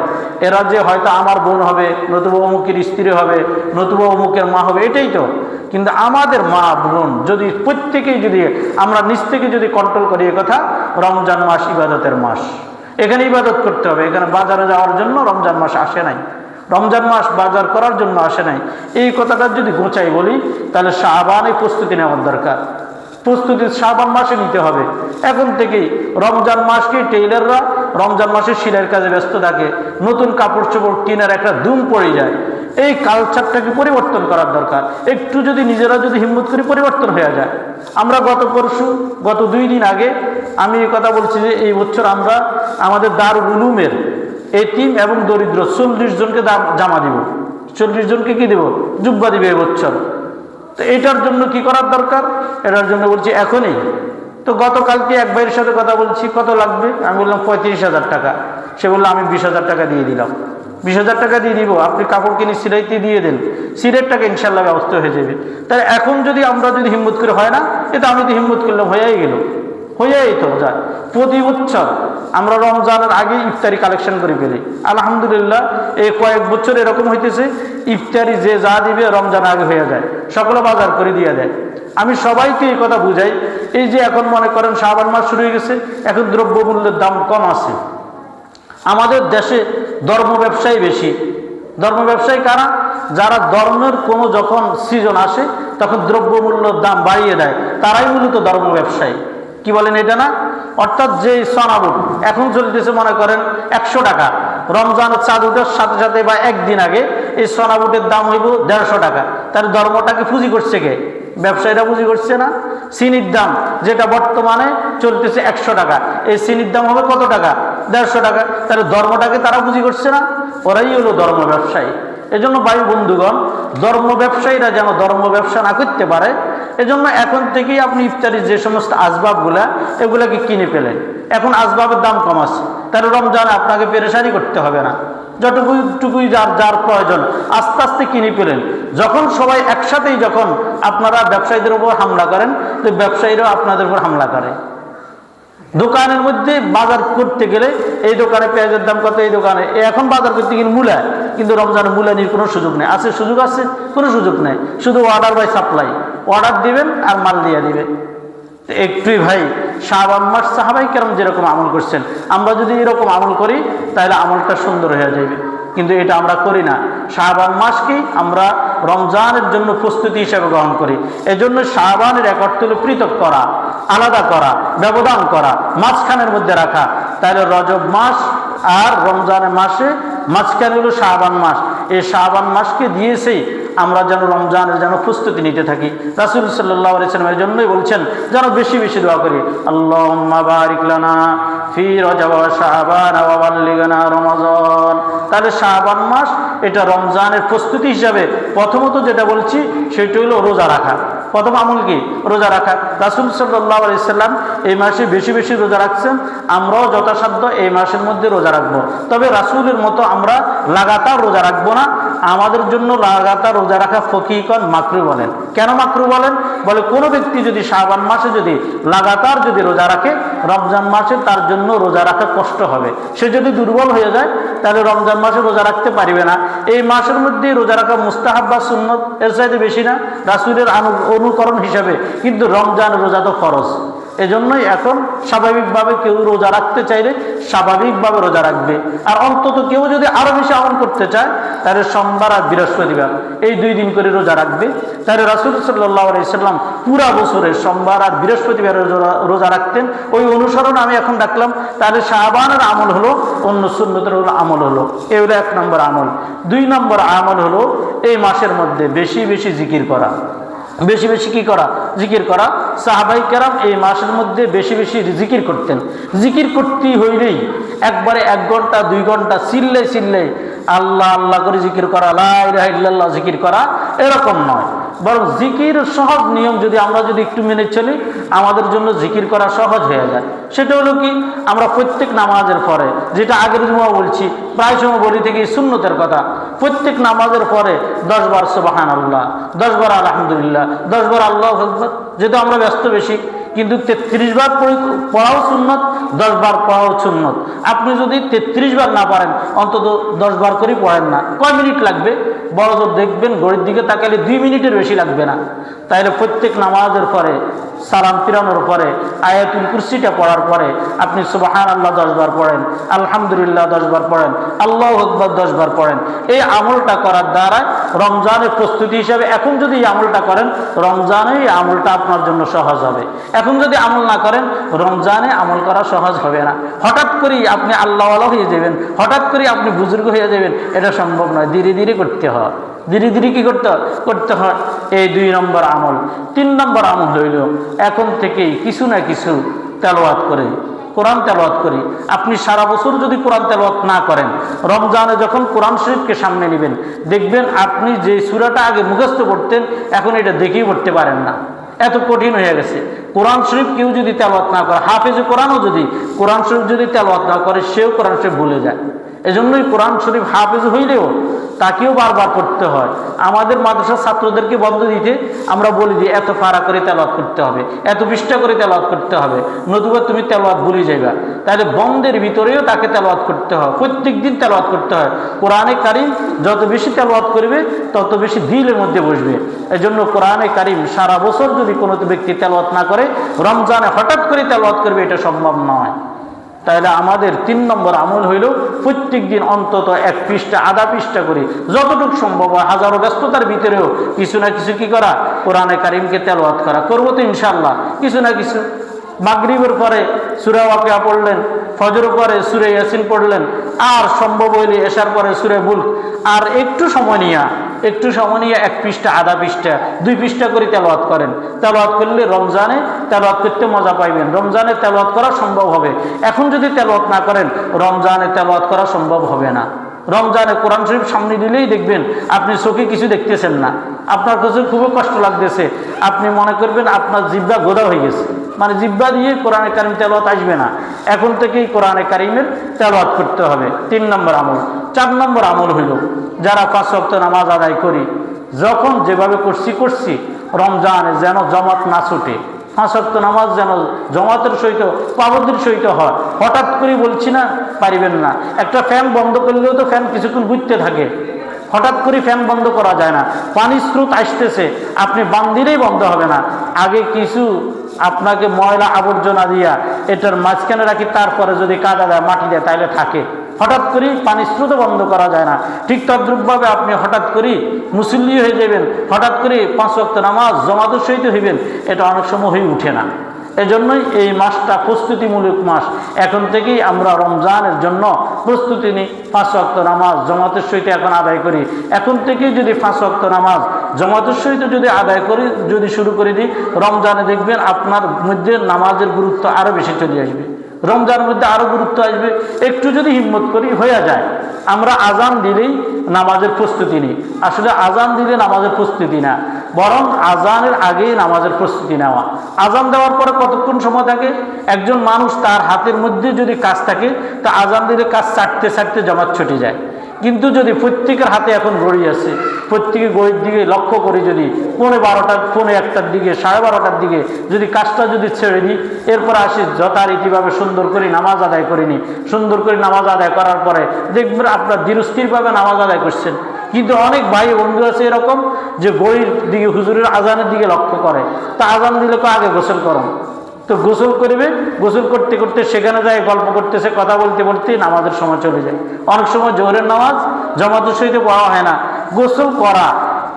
এরা যে হয়তো আমার বোন হবে, নতুবা অমুকের স্ত্রী হবে, নতুবা অমুকের মা হবে, এটাই তো। কিন্তু আমাদের মা বোন যদি প্রত্যেকেই যদি আমরা নিজ থেকে যদি কন্ট্রোল করি, কথা রমজান মাস ইবাদতের মাস, এখানে ইবাদত করতে হবে। এখানে বাজারে যাওয়ার জন্য রমজান মাস আসে নাই, রমজান মাস বাজার করার জন্য আসে নাই। এই কথাটা যদি গোছাই বলি তাহলে শাবানে প্রস্তুতি নেওয়ার দরকার। প্রস্তুতি শাবান মাসে নিতে হবে। এখন থেকেই রমজান মাসকে টেইলাররা রমজান মাসে সেলাইয়ের কাজে ব্যস্ত থাকে, নতুন কাপড় চোপড় কেনার একটা ধুম পড়ে যায়। এই কালচারটাকে পরিবর্তন করার দরকার। একটু যদি নিজেরা যদি হিম্মত করে পরিবর্তন হয়ে যায়। আমরা গত 2 দিন আগে আমি এই কথা বলছি যে এই বছর আমরা আমাদের দারুল উলুমের এতিম এবং দরিদ্র 40 জনকে জামা দিব, 40 জনকে কি দেব? জুব্বা দিবে এবছর। তো এটার জন্য কি করার দরকার? এটার জন্য বলছি এখনই। তো গতকালকে এক ভাইয়ের সাথে কথা বলছি, কত লাগবে? আমি বললাম 35,000 টাকা। সে বললো আমি 20,000 টাকা দিয়ে দিলাম। 20,000 টাকা দিয়ে দিব, আপনি কাপড় কিনে সিলাইতে দিয়ে দেন, সিলের টাকা ইনশাল্লাহ ব্যবস্থা হয়ে যাবে। তাহলে এখন যদি আমরা যদি হিম্মত করে, হয় না? এটা আমি তো হিম্মত করলাম, হয়েই গেল, হয়েই তো যায়। প্রতি বছর আমরা রমজানের আগে ইফতারি কালেকশন করে ফেলি। আলহামদুলিল্লাহ এই কয়েক বছর এরকম হইতেছে, ইফতারি যে যা দিবে রমজান আগে হয়ে যায়, সকলে বাজার করে দিয়ে দেয়। আমি সবাইকে এই কথা বুঝাই, এই যে এখন মনে করেন শাবান মাস শুরু হয়ে গেছে, এখন দ্রব্যমূল্যের দাম কম আছে। আমাদের দেশে ধর্ম ব্যবসায়ী বেশি। ধর্ম ব্যবসায়ী কারা? যারা ধর্মের কোনো যখন সিজন আসে তখন দ্রব্যমূল্যের দাম বাড়িয়ে দেয়, তারাই মূলত ধর্ম ব্যবসায়ী। কি বলেন এটা না? অর্থাৎ যে সোনাবুট এখন চলতেছে মনে করেন 100 টাকা, রমজানের চাঁদ উঠার সাথে সাথে বা একদিন আগে এই সোনাবুটের দাম হইব 150 টাকা। তার ধর্মটাকে পুঁজি করছে কে? ব্যবসায়ীরা পুঁজি করছে না? চিনির দাম যেটা বর্তমানে চলতেছে 100 টাকা, এই চিনির দাম হবে কত টাকা? 150 টাকা। তাহলে ধর্মটাকে তারা পুঁজি করছে না? ওরাই হলো ধর্ম ব্যবসায়ী। এজন্য ভাই বন্ধুগণ, ধর্ম ব্যবসায়ীরা যেন ধর্ম ব্যবসা না করতে পারে, এজন্য এখন থেকেই আপনি ইফতারির যে সমস্ত আসবাবগুলা এগুলাকে কিনে ফেলেন। এখন আসবাবের দাম কম আছে, তাহলে রমজানে আপনাকে পেরেশানি করতে হবে না। যতটুকুই যার প্রয়োজন আস্তে আস্তে কিনে ফেলেন। যখন সবাই একসাথেই যখন আপনারা ব্যবসায়ীদের উপর হামলা করেন, তো ব্যবসায়ীরাও আপনাদের উপর হামলা করে। দোকানের মধ্যে বাজার করতে গেলে এই দোকানে পেঁয়াজের দাম কত, এই দোকানে এখন বাজার করতে গেলে মূলা, কিন্তু রমজানে মূলা নিয়ে কোনো সুযোগ নেই। আছে সুযোগ আছে? কোনো সুযোগ নেই, শুধু অর্ডার বাই সাপ্লাই, অর্ডার দিবেন আর মাল দিয়ে দিবে। একটুই ভাই শাবান মাস সাহাবায়ে কেরাম যেরকম আমল করছেন, আমরা যদি এরকম আমল করি তাহলে আমলটা সুন্দর হয়ে যাবে, কিন্তু এটা আমরা করি না। শাবান মাসকেই আমরা রমজানের জন্য প্রস্তুতি হিসেবে গ্রহণ করি। এজন্য শাবানের এক অর্থ হলো পৃথক করা, আলাদা করা, ব্যবধান করা, মাঝখানের মধ্যে রাখা। তাহলে রজব মাস আর রমজানের মাসে মাঝখানে হলো শাবান মাস। এই শাবান মাসকে দিয়েছেই আমরা যেন রমজানের যেন প্রস্তুতি নিতে থাকি। রাসূল সাল্লাল্লাহু আলাইহি ওয়াসাল্লাম এর জন্যই বলছেন যেন বেশি বেশি দোয়া করি, আল্লাহুম্মা বারিক লানা ফি রজব ওয়া শাবান ওয়া বাল্লিগনা রমাজান। তাহলে শাবান মাস এটা রমজানের প্রস্তুতি হিসাবে প্রথমত যেটা বলছি সেটা হলো রোজা রাখা। প্রথম আমল কি? রোজা রাখা। রাসূল সাল্লাল্লাহু আলাইহি ওয়াসাল্লাম এই মাসে বেশি বেশি রোজা রাখছেন, আমরাও যথাসাধ্য এই মাসের মধ্যে রোজা রাখবো। তবে রাসূলের মতো আমরা লাগাতার রোজা রাখবো না। আমাদের জন্য লাগাতার রোজা রাখা ফকিহগণ মাকরুহ বলেন। কেন মাকরুহ বলেন? বলে কোনো ব্যক্তি যদি শাবান মাসে যদি লাগাতার যদি রোজা রাখে, রমজান মাসে তার জন্য রোজা রাখা কষ্ট হবে। সে যদি দুর্বল হয়ে যায় তাহলে রমজান মাসে রোজা রাখতে পারবে না। এই মাসের মধ্যে রোজা রাখা মুস্তাহাব বা সুন্নত, এর চাইতে বেশি না রাসূলের অনুকরণ হিসাবে, কিন্তু রমজান রোজা তো ফরজ। এজন্যই এখন স্বাভাবিকভাবে কেউ রোজা রাখতে চাইলে স্বাভাবিকভাবে রোজা রাখবে। আর অন্তত কেউ যদি আরো বেশি আমল করতে চায় তাহলে সোমবার আর বৃহস্পতিবার এই 2 দিন করে রোজা রাখবে। তাহলে রাসূল সাল্লাল্লাহু আলাইহি সাল্লাম পুরা বছরে সোমবার আর বৃহস্পতিবার রোজা রাখতেন। ওই অনুসরণ আমি এখন রাখলাম। তাহলে শাবানের আমল হলো অন্য সুন্নতের হলো আমল হলো, এই হলো 1 নম্বর আমল। 2 নম্বর আমল হলো এই মাসের মধ্যে বেশি বেশি জিকির করা। বেশি বেশি কি করা? জিকির করা। সাহাবায়ে কেরাম এই মাসের মধ্যে বেশি বেশি জিকির করতেন। জিকির করতে হইলেই একবারে 1 ঘন্টা 2 ঘন্টা চিল্লাই চিল্লাই আল্লাহ আল্লাহ করে জিকির করা, লা ইলাহা ইল্লাল্লাহ জিকির করা, এরকম নয়। বরং জিকির সহজ নিয়ম যদি আমরা যদি একটু মেনে চলি আমাদের জন্য জিকির করা সহজ হয়ে যায়। সেটা হলো কি? আমরা প্রত্যেক নামাজের পরে, যেটা আগের জুমা বলছি, প্রায় সময় বলি থেকে সুন্নতের কথা, প্রত্যেক নামাজের পরে 10 বার সুবহানাল্লাহ, 10 বার আলহামদুলিল্লাহ, 10 বার আল্লাহু আকবার। যেহেতু আমরা ব্যস্ত বেশি, কিন্তু 33 বার পড়াও সুন্নত, 10 বার পড়াও সুন্নত। আপনি যদি 33 বার না পারেন অন্তত 10 বার করে পড়েন না। কয় মিনিট লাগবে? বড় জোর দেখবেন ঘড়ির দিকে তাকালে 2 মিনিটের বেশি লাগবে না। তাইলে প্রত্যেক নামাজের পরে সালাম ফিরানোর পরে আয়াতুল কুরসিটা পড়ার পরে আপনি সুবহানাল্লাহ 10 বার পড়েন, আলহামদুলিল্লাহ 10 বার পড়েন, আল্লাহু আকবার 10 বার পড়েন। এই আমলটা করার দ্বারা রমজানের প্রস্তুতি হিসাবে এখন যদি এই আমলটা করেন রমজানে এই আমলটা আপনার জন্য সহজ হবে। এখন যদি আমল না করেন রমজানে আমল করা সহজ হবে না। হঠাৎ করেই আপনি আল্লাহওয়ালা হয়ে যাবেন, হঠাৎ করেই আপনি বুজুর্গ হয়ে যাবেন, এটা সম্ভব নয়। ধীরে ধীরে করতে হয়, ধীরে ধীরে কি করতে হয়। এই 2 নম্বর আমল। 3 নম্বর আমল হইল এখন থেকেই কিছু না কিছু তেলাওয়াত করে, কোরআন তেলাওয়াত করি। আপনি সারা বছর যদি কোরআন তেলাওয়াত না করেন, রমজানে যখন কোরআন শরীফকে সামনে নেবেন দেখবেন আপনি যে সূরাটা আগে মুখস্থ পড়তেন এখন এটা দেখেই পড়তে পারেন না, এত কঠিন হয়ে গেছে। কোরআন শরীফ কেউ যদি তেলাওয়াত না করে, হাফেজে কোরআনও যদি কোরআন শরীফ যদি তেলাওয়াত না করে সেও কোরআন শরীফ ভুলে যায়। এজন্যই কোরআন শরীফ হাফেজ হইলেও তাকেও বারবার পড়তে হয়। আমাদের মাদ্রাসার ছাত্রদেরকে বন্ধ দিতে আমরা বলি যে এত পারা করে তেলাওয়াত করতে হবে, এত পৃষ্ঠা করে তেলাওয়াত করতে হবে, নতুবা তুমি তেলাওয়াত ভুলে যাইবা। তাহলে বন্ধের ভিতরেও তাকে তেলাওয়াত করতে হয়, প্রত্যেক দিন তেলাওয়াত করতে হয়। কোরআনে কারিম যত বেশি তেলাওয়াত করবে তত বেশি দিলের মধ্যে বসবে। এজন্য কোরআনে কারিম সারা বছর যদি কোনো ব্যক্তি তেলাওয়াত না করে রমজানে হঠাৎ করে তেলাওয়াত করবে এটা সম্ভব নয়। তাহলে আমাদের 3 নম্বর আমল হইল প্রত্যেক দিন অন্তত 1 পৃষ্ঠা, আধা পৃষ্ঠা করে যতটুকু সম্ভব হয়, হাজারো ব্যস্ততার ভিতরেও কিছু না কিছু কি করা, কোরআনে কারিমকে তেলাওয়াত করা। করবো তো ইনশাআল্লাহ কিছু না কিছু। মাগরিবের পরে সূরা ওয়াকিয়া পড়লেন, ফজরের পরে সূরা ইয়াসিন পড়লেন, আর সম্ভব হইলে এশার পরে সূরা মুলক। আর একটু সময় নিয়ে 1 পৃষ্ঠা, আধা পৃষ্ঠা, 2 পৃষ্ঠা করে তেলাওয়াত করেন। তেলাওয়াত করলে রমজানে তেলাওয়াত করতে মজা পাইবেন, রমজানে তেলাওয়াত করা সম্ভব হবে। এখন যদি তেলাওয়াত না করেন রমজানে তেলাওয়াত করা সম্ভব হবে না। রমজানে কোরআন শরীফ সামনে দিলেই দেখবেন আপনি চোখে কিছু দেখতেছেন না, আপনার কাছে খুবই কষ্ট লাগতেছে। আপনি মনে করবেন আপনার জিহ্বা গোদা হয়ে গেছে, মানে জিহ্বা দিয়ে কোরআনে কারিম তেলাওয়াত আসবে না। এখন থেকেই কোরআনে কারিমের তেলাওয়াত করতে হবে। 3 নম্বর আমল। 4 নম্বর আমল হইল যারা 5 ওয়াক্ত নামাজ আদায় করি, যখন যেভাবে করছি রমজানে যেন জমাত না ছুটে। 5 ওয়াক্ত নামাজ যেন জমাতের সহিত পাবন্দির সহিত হয়। হঠাৎ করে বলছি না পারিবেন না, একটা ফ্যান বন্ধ করলেও তো ফ্যান কিছুক্ষণ ঘুরতে থাকে, হঠাৎ করে ফ্যান বন্ধ করা যায় না। পানির স্রোত আসতেছে, আপনি বান দিলেই বন্ধ হবে না, আগে কিছু আপনাকে ময়লা আবর্জনা দিয়া এটার মাঝখানে রাখি, তারপরে যদি কাদা দেয় মাটি দেয় তাহলে থাকে। হঠাৎ করে পানির স্রোত বন্ধ করা যায় না। ঠিক তদ্রূপভাবে আপনি হঠাৎ করে মুসল্লি হয়ে যাবেন, হঠাৎ করে 5 ওয়াক্ত নামাজ জামাতের সহিত হইবেন, এটা অনেক সময় হয়ে উঠে না। এজন্যই এই মাসটা প্রস্তুতিমূলক মাস। এখন থেকেই আমরা রমজানের জন্য প্রস্তুতি নিই, 5 ওয়াক্ত নামাজ জামাতের সহিত এখন আদায় করি। এখন থেকেই যদি 5 ওয়াক্ত নামাজ জামাতের সহিত যদি আদায় করি, যদি শুরু করে দিই, রমজানে দেখবেন আপনার মধ্যে নামাজের গুরুত্ব আরও বেশি চলে আসবে, রমজানের মধ্যে আরও গুরুত্ব আসবে। একটু যদি হিম্মত করি হয়ে যায়। আমরা আজান দিলেই নামাজের প্রস্তুতি নিই, আসলে আজান দিলে নামাজের প্রস্তুতি না, বরং আজানের আগেই নামাজের প্রস্তুতি নেওয়া। আজান দেওয়ার পরে কতক্ষণ সময় থাকে? একজন মানুষ তার হাতের মধ্যে যদি কাজ থাকে, তা আজান দিলে কাজ ছাড়তে ছাড়তে জামাত ছুটে যায়। কিন্তু যদি প্রত্যেকের হাতে এখন ঘড়ি আছে, প্রত্যেকে ঘড়ির দিকে লক্ষ্য করি, যদি 12:30 1টার দিকে 12:30টার দিকে যদি কাজটা যদি ছেড়ে দিই, এরপর আসি যথারীতিভাবে সুন্দর করে নামাজ আদায় করিনি, সুন্দর করে নামাজ আদায় করার পরে দেখবেন আপনার ধীরস্থিরভাবে নামাজ আদায় করছেন। কিন্তু অনেক ভাই বন্ধু আছে এরকম যে ঘড়ির দিকে, হুজুরের আজানের দিকে লক্ষ্য করে, তা আজান দিলে তো আগে গোসল করুন, তো গোসল করবে, গোসল করতে করতে সেখানে যায় গল্প করতেছে, কথা বলতে বলতে নামাজের সময় চলে যায়। অনেক সময় জোহরের নামাজ জামাতের সহিত পড়া হয় না। গোসল করা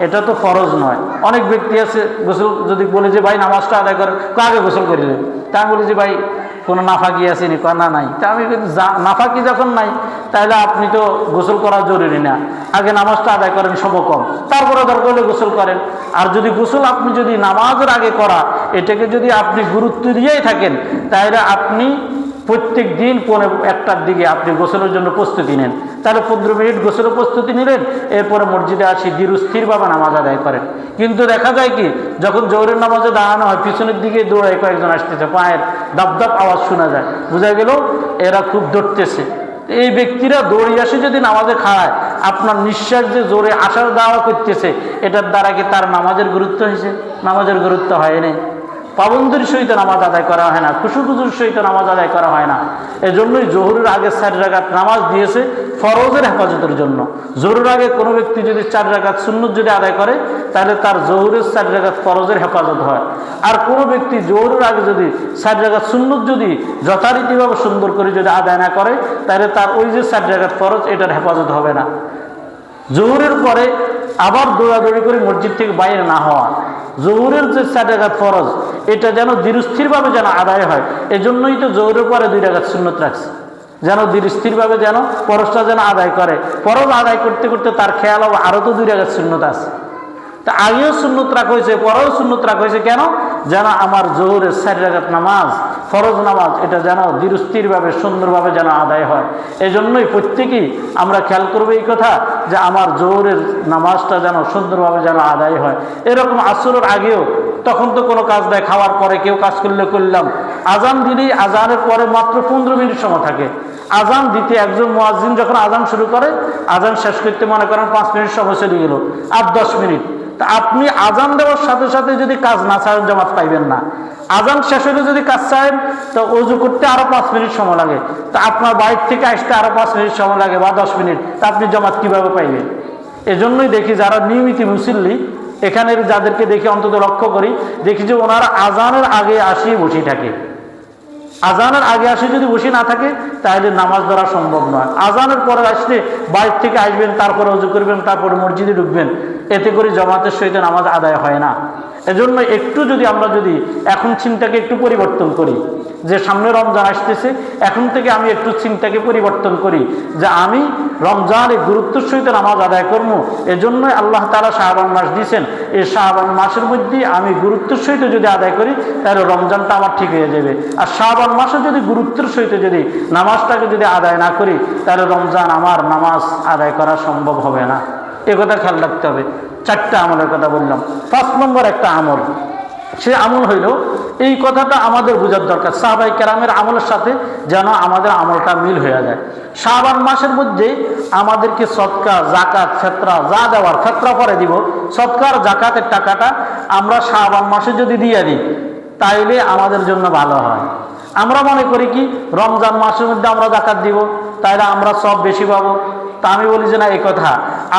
এটা তো ফরজ নয়। অনেক ব্যক্তি আছে গোসল যদি বলে যে ভাই নামাজটা আদায় করেন, আগে গোসল করিলেন, তা আমি বলি যে ভাই কোনো নাফাকি আসেনি, না নাই। তা আমি নাফাকি যখন নাই তাহলে আপনি তো গোসল করা জরুরি না, আগে নামাজটা আদায় করেন সব কম, তারপরে দরকার হলে গোসল করেন। আর যদি গোসল আপনি যদি নামাজের আগে করা, এটাকে যদি আপনি গুরুত্ব দিয়েই থাকেন, তাহলে আপনি প্রত্যেক দিন 1টার দিকে আপনি গোসলের জন্য প্রস্তুতি নেন, তাহলে 15 মিনিট গোসলের প্রস্তুতি নিলেন, এরপরে মসজিদে আসি ধীরস্থিরভাবে নামাজ আদায় করেন। কিন্তু দেখা যায় কি, যখন জোহরের নামাজে দাঁড়ানো হয়, পিছনের দিকে দৌড়ায় কয়েকজন আসতেছে, পায়ের দাপ দাপ আওয়াজ শোনা যায়, বোঝা গেল এরা খুব দৌড়তেছে। এই ব্যক্তিরা দৌড়ে আসে যদি নামাজে খায়, আপনার নিঃশ্বাস যে জোরে আসার দাওয়া করতেছে, এটার দ্বারা কি তার নামাজের গুরুত্ব হয়েছে? নামাজের গুরুত্ব হয়নি। পাবন্দির সহিত নামাজ আদায় করা হয় না, খুশুখুজুর সহিত নামাজ আদায় করা হয় না। এজন্যই জোহরের আগে 4 রাকাত নামাজ দিয়েছে ফরজের হেফাজতের জন্য। জোহরের আগে কোনো ব্যক্তি যদি 4 রাকাত সুন্নত যদি আদায় করে, তাহলে তার জোহরের 4 রাকাত ফরজের হেফাজত হয়। আর কোনো ব্যক্তি জোহরের আগে যদি 4 রাকাত সুন্নত যদি যথারীতিভাবে সুন্দর করে যদি আদায় না করে, তাহলে তার ওই যে 4 রাকাত ফরজ, এটার হেফাজত হবে না। জোহরের পরে আবার দৌড়াদৌড়ি করে মসজিদ থেকে বাইরে না হওয়া, জোহরের যে 4 রাকাত ফরজ, এটা যেন ধীরস্থিরভাবে যেন আদায় হয়। এজন্যই তো জোহরের পরে 2 রাকাত সুন্নত রাখছে, যেন ধীরস্থিরভাবে যেন ফরজটা যেন আদায় করে। ফরজ আদায় করতে করতে তার খেয়াল হবে আরও তো 2 রাকাত সুন্নত আছে, তা আগেও সুন্নত রাখা হয়েছে, পরেও সুন্নত রাখা হয়েছে। কেন? যেন আমার জোহরের 4 রাকাত নামাজ, ফরজ নামাজ, এটা যেন ধীরস্থিরভাবে সুন্দরভাবে যেন আদায় হয়। এই জন্যই প্রত্যেকেই আমরা খেয়াল করবো এই কথা, যে আমার জোহরের নামাজটা যেন সুন্দরভাবে যেন আদায় হয়। এরকম আসরের আগেও, তখন তো কোনো কাজ দেয়, খাওয়ার পরে কেউ কাজ করলে করলাম, আজান দিলেই আজানের পরে মাত্র 15 মিনিট সময় থাকে। আজান দিতে একজন মুয়াজ্জিন যখন আজান শুরু করে, আজান শেষ করতে মনে করেন 5 মিনিট সময় চলে গেল, আর 10 মিনিট। তা আপনি আজান দেওয়ার সাথে সাথে যদি কাজ না ছাড়েন, জামাত পাইবেন না। আজান শেষ হলে যদি কাজ চান, তো ওযু করতে আরো 5 মিনিট সময় লাগে, তা আপনার বাইরে থেকে আসতে আরো 5 মিনিট সময় লাগে বা 10 মিনিট, তা আপনি জামাত কিভাবে পাইবেন? এজন্যই দেখি যারা নিয়মিত মুসল্লি, এখানের যাদেরকে দেখি অন্তত লক্ষ্য করি, দেখি যে ওনারা আজানের আগে আসিয়ে বসে থাকে। আজানের আগে আসে যদি বসে না থাকে, তাহলে নামাজ ধরা সম্ভব নয়। আজানের পরে আসলে বাইরে থেকে আসবেন, তারপরে ওযু করবেন, তারপরে মসজিদে ঢুকবেন, এতে করে জামাতের সহিত নামাজ আদায় হয় না। এজন্য একটু যদি আমরা যদি এখন চিন্তাকে একটু পরিবর্তন করি, যে সামনে রমজান আসতেছে, এখন থেকে আমি একটু চিন্তাকে পরিবর্তন করি যে আমি রমজানের গুরুত্বের সহিত নামাজ আদায় করবো। এজন্যই আল্লাহ তাআলা শাবান মাস দিয়েছেন। এই শাবান মাসের মধ্যে আমি গুরুত্বের সহিত যদি আদায় করি, তাহলে রমজানটা আমার ঠিক হয়ে যাবে। আর শাবান মাসে যদি গুরুত্বের সহিত যদি নামাজটাকে যদি আদায় না করি, তাহলে রমজান আমার নামাজ আদায় করা সম্ভব হবে না। এ কথা খেয়াল রাখতে হবে। 4টা আমলের কথা বললাম। 5 নম্বর একটা আমল, সে আমল হইল, এই কথাটা আমাদের বোঝার দরকার, সাহাবায়ে কেরামের আমলের সাথে যেন আমাদের আমলটা মিল হয়ে যায়। শাবান মাসের মধ্যে আমাদেরকে সদকা, যাকাত, ফিতরা যা দেওয়ার, ফিতরা পরে দিব, সদকার জাকাতের টাকাটা আমরা শাবান মাসে যদি দিয়ে দিই, তাইলে আমাদের জন্য ভালো হয়। আমরা মনে করি কি রমজান মাসের মধ্যে আমরা যাকাত দিব, তাইলে আমরা সব বেশি পাবো। তা আমি বলি যে না, এই কথা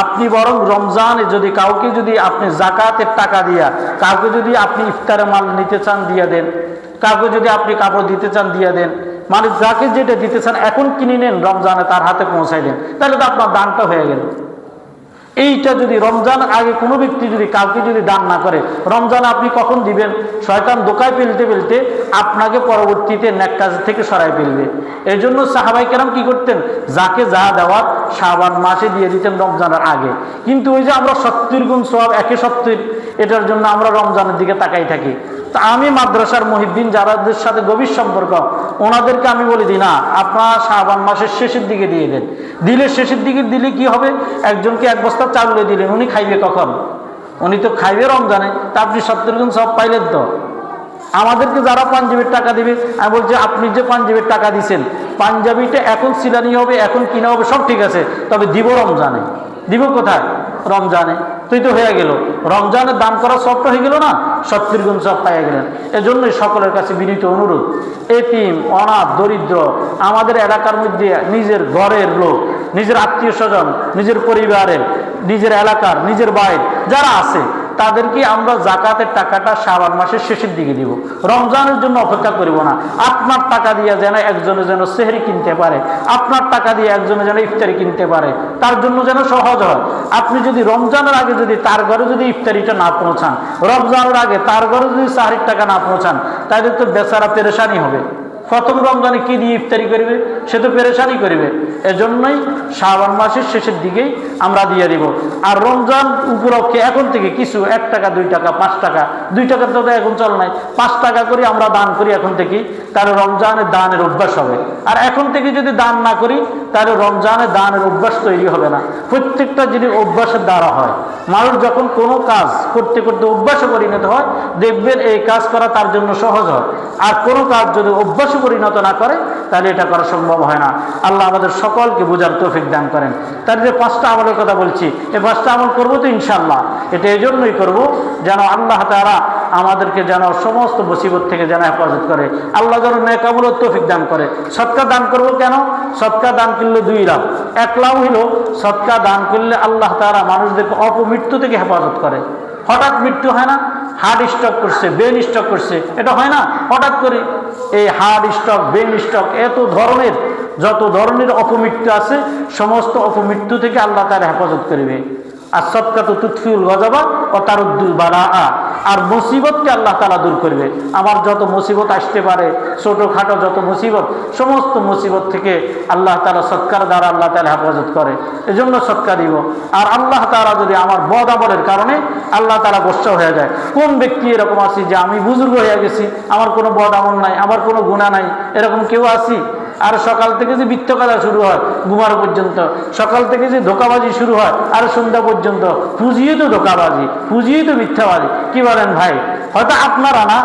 আপনি বরং রমজানে যদি কাউকে যদি আপনি জাকাতের টাকা দিয়া, কাউকে যদি আপনি ইফতারের মাল নিতে চান দিয়ে দেন, কাউকে যদি আপনি কাপড় দিতে চান দিয়ে দেন, মানে যাকে যেটা দিতে চান এখন কিনে নেন, রমজানে তার হাতে পৌঁছাই দেন, তাহলে তো আপনার দানটা হয়ে গেল। এইটা যদি রমজানের আগে কোনো ব্যক্তি যদি কাউকে যদি দান না করে, রমজানে আপনি কখন দিবেন? শয়তান দোকায় ফেলতে ফেলতে আপনাকে পরবর্তীতে নেক কাজ থেকে সরাই ফেলবে। এই জন্য সাহাবাই কেরাম কি করতেন? যাকে যা দেওয়ার শাবান মাসে দিয়ে দিতেন রমজানের আগে। কিন্তু ওই যে আমরা 70 গুণ সওয়াব, 170, এটার জন্য আমরা রমজানের দিকে তাকাই থাকি। তা আমি মাদ্রাসার মুহিব্বিন যারাদের সাথে গভীর সম্পর্ক, ওনাদেরকে আমি বলি দিই না, আপনারা শাবান মাসের শেষের দিকে দিয়ে দেন। দিলে শেষের দিকে দিলে কি হবে? একজনকে 1 বস্তা চাউল দিলেন, উনি খাইবে কখন? উনি তো খাইবে রমজানে, তা আপনি 70 গুণ সব পাইলেন। তো আমাদেরকে যারা পাঞ্জাবির টাকা দিবে, আমি বলছি আপনি যে পাঞ্জাবির টাকা দিচ্ছেন, পাঞ্জাবিটা এখন সিলানি হবে, এখন কিনা হবে, সব ঠিক আছে, তবে দিব রমজানে। দিব কোথায়? রমজানে। তুই তো হয়ে গেল, রমজানে দান করা সবটা হয়ে গেল না, 70 গুণ সব পাইয়া গেলেন। এজন্যই সকলের কাছে বিনীত অনুরোধ, এতিম, অনাথ, দরিদ্র, আমাদের এলাকার মধ্যে নিজের ঘরের লোক, নিজের আত্মীয় স্বজন, নিজের পরিবারের, নিজের এলাকার, নিজের বাইর যারা আছে, তাদেরকে আমরা জাকাতের টাকাটা শাবান মাসের শেষের দিকে দিব। রমজানের জন্য অপেক্ষা করিব না। আপনার টাকা দিয়ে যেন একজনে যেন সেহরি কিনতে পারে, আপনার টাকা দিয়ে একজনে যেন ইফতারি কিনতে পারে, তার জন্য যেন সহজ হয়। আপনি যদি রমজানের আগে যদি তার ঘরে যদি ইফতারিটা না পৌঁছান, রমজানের আগে তার ঘরে যদি সাহারির টাকা না পৌঁছান, তাহলে তো বেচারা পেরেশানি হবে। প্রথম রমজানে কি দিয়ে ইফতারি করবে? সে তো পেরেশানি করবে। এজন্যই শাবান মাসের শেষের দিকেই আমরা দিয়ে দিব। আর রমজান উপলক্ষে এখন থেকে কিছু 1 টাকা, 2 টাকা, 5 টাকা, 2 টাকা তো এখন চল নাই, 5 টাকা করে আমরা দান করি এখন থেকে, তাহলে রমজানের দানের অভ্যাস হবে। আর এখন থেকে যদি দান না করি, তাহলে রমজানের দানের অভ্যাস তৈরি হবে না। প্রত্যেকটা যদি অভ্যাসের দ্বারা হয়, মানুষ যখন কোনো কাজ করতে করতে অভ্যাসে পরিণত হয়, দেখবেন এই কাজ করা তার জন্য সহজ হয়। আর কোনো কাজ যদি অভ্যাসে পরিণত না করে, তাহলে এটা করা সম্ভব হয় না। আল্লাহ আমাদের সকলকে বোঝার তৌফিক দান করেন। তার যে 5টা আমলের কথা বলছি, এই 5টা আমল করবো তো ইনশাআল্লাহ। এটা এই জন্যই করবো যেন আল্লাহ তাআলা আমাদেরকে যেন সমস্ত মুসিবত থেকে যেন হেফাজত করে, আল্লাহ যেন নেক আমলের তৌফিক দান করে। সদকা দান করবো কেন? সদকা দান করলে 2 লাভ। 1 লাভ হইল, সদকা দান করলে আল্লাহ তাআলা মানুষদেরকে অপমৃত্যু থেকে হেফাজত করে। হঠাৎ মৃত্যু হয় না, হার্ট স্ট্রোক করছে, ব্রেন স্ট্রোক করছে, এটা হয় না হঠাৎ করে। এই হার্ট স্ট্রোক, ব্রেন স্ট্রোক, এত ধরনের যত ধরনের অপমৃত্যু আছে, সমস্ত অপমৃত্যু থেকে আল্লাহ তাআলা হেফাজত করবে। আর সদকাতু তুতফিউল গযবা ওয়া তারুদ্দুল বালাআ, আর মুসিবতকে আল্লাহ তাআলা দূর করবে। আমার যত মুসিবত আসতে পারে, ছোটোখাটো যত মুসিবত, সমস্ত মুসিবত থেকে আল্লাহ তাআলা সদকার দ্বারা আল্লাহ তাআলা হেফাজত করে। এজন্য সদকা দিব। আর আল্লাহ তাআলা যদি আমার বদ আমলের কারণে আল্লাহ তাআলা গোসা হয়ে যায়, কোন ব্যক্তি এরকম আছে যে আমি বুজুর্গ হয়ে গেছি, আমার কোনো বদ আমল নাই, আমার কোনো গুনাহ নাই, এরকম কেউ আছি? আর সকাল থেকে যে মিথ্যা কথা শুরু হয় ঘুমার পর্যন্ত, সকাল থেকে যে ধোকাবাজি শুরু হয় আর সন্ধ্যা পর্যন্ত, পুঁজিয়ে তো ধোকাবাজি, পুঁজিয়ে তো মিথ্যাবাজি। কি বলেন ভাই? হয়তো আপনারা না,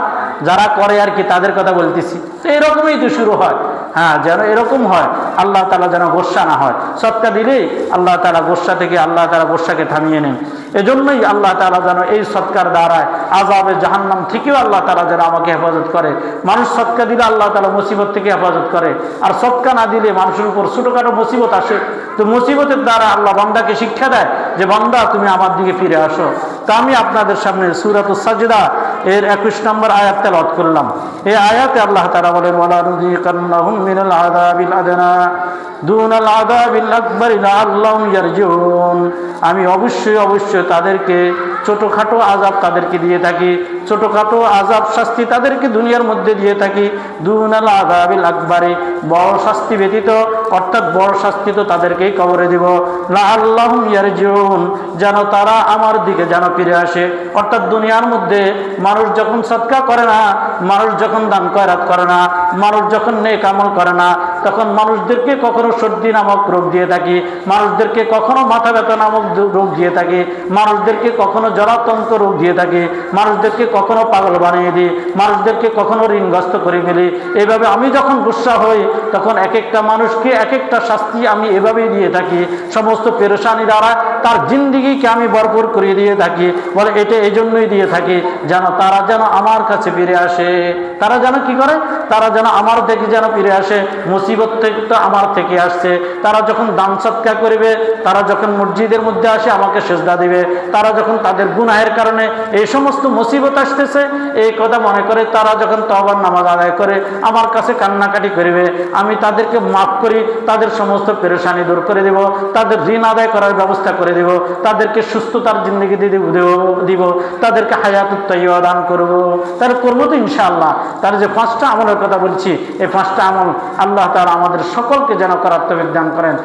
যারা করে আর কি, তাদের কথা বলতেছি। তো এরকমই তো শুরু হয়। হ্যাঁ, যেন এরকম হয়, আল্লাহ তাআলা যেন গোসা না হয়। সদকা দিলেই আল্লাহ তাআলা গোসা থেকে আল্লাহ তাআলা গোসাকে থামিয়ে নেন। এজন্যই আল্লাহ তাআলা যেন এই সদকার দ্বারায় আযাবে জাহান্নাম থেকেও আল্লাহ তাআলা যেন আমাকে হেফাজত করে। মানুষ সদকা দিলে আল্লাহ তাআলা মুসিবত থেকে হেফাজত করে, আর সদকা না দিলে মানুষের উপর ছোটোখাটো মুসিবত আসে। তো মুসিবতের দ্বারা আল্লাহ বান্দাকে শিক্ষা দেয় যে বান্দা তুমি আমার দিকে ফিরে আসো। তা আমি আপনাদের সামনে সূরাতুস সাজদা এর 21 নম্বর আয়াত তেলাওয়াত করলাম। এই আয়াতে আল্লাহ তাআলা বলেন, ওয়ালা নুযিকান্নাহুম মিনাল আযাবিল আদনা দুনাল আযাবিল আকবার লাআল্লাহুম ইয়ারজিউন। আমি অবশ্যই তাদেরকে ছোটোখাটো আযাব তাদেরকে দিয়ে থাকি, ছোটোখাটো আযাব শাস্তি তাদেরকে দুনিয়ার মধ্যে দিয়ে থাকি। দুনাল আযাবিল আকবারে, বড় শাস্তি ব্যতীত, অর্থাৎ বড় শাস্তি তো তাদেরকেই কবরে দিব। লাআল্লাহুম ইয়ারজিউন, যেন তারা আমার দিকে যেন ফিরে আসে। অর্থাৎ দুনিয়ার মধ্যে মানুষ যখন সদকা করে না, মানুষ যখন দান খয়রাত করে না, মানুষ যখন নেক আমল করে না, তখন মানুষদেরকে কখনো সর্দি নামক রোগ দিয়ে থাকি, মানুষদেরকে কখনো মাথা ব্যথা নামক রোগ দিয়ে থাকি, মানুষদেরকে কখনো জরাতন্ত্র রোগ দিয়ে থাকি, মানুষদেরকে কখনো পাগল বানিয়ে দিই, মানুষদেরকে কখনো ঋণগ্রস্ত করে ফেলি। এভাবে আমি যখন গুসা হই তখন এক একটা মানুষকে এক একটা শাস্তি আমি এভাবেই দিয়ে থাকি। সমস্ত পেরেশানি দ্বারা তার জিন্দিগিকে আমি ভরপুর করে দিয়ে থাকি। বলে এটা এই জন্যই দিয়ে থাকি যেন তারা যেন আমার কাছে ফিরে আসে। তারা যেন কি করে? তারা যেন আমার থেকে যেন ফিরে আসে। মুসিবত থেকে তো আমার থেকে আসছে। তারা যখন দান সৎকার করবে, তারা যখন মসজিদের মধ্যে আসে আমাকে সেজদা দিবে, তারা যখন তাদের গুনাহের কারণে এই সমস্ত মুসিবত আসতেছে এই কথা মনে করে তারা যখন তওবার নামাজ আদায় করে আমার কাছে কান্নাকাটি করবে, আমি তাদেরকে মাফ করি, তাদের সমস্ত পেরেশানি দূর করে দেব, তাদের ঋণ আদায় করার ব্যবস্থা করে দেব, তাদেরকে সুস্থতার জিন্দগি দিব, তাদেরকে হায়াতুত তাইয়্যিবা দান করব। তার করবো তো ইনশাআল্লাহ। তার যে 5টা আমলের কথা বলছি এই 5টা আমল আল্লাহ তাআলা আমাদের সকলকে যেন করার তৌফিক দান করেন।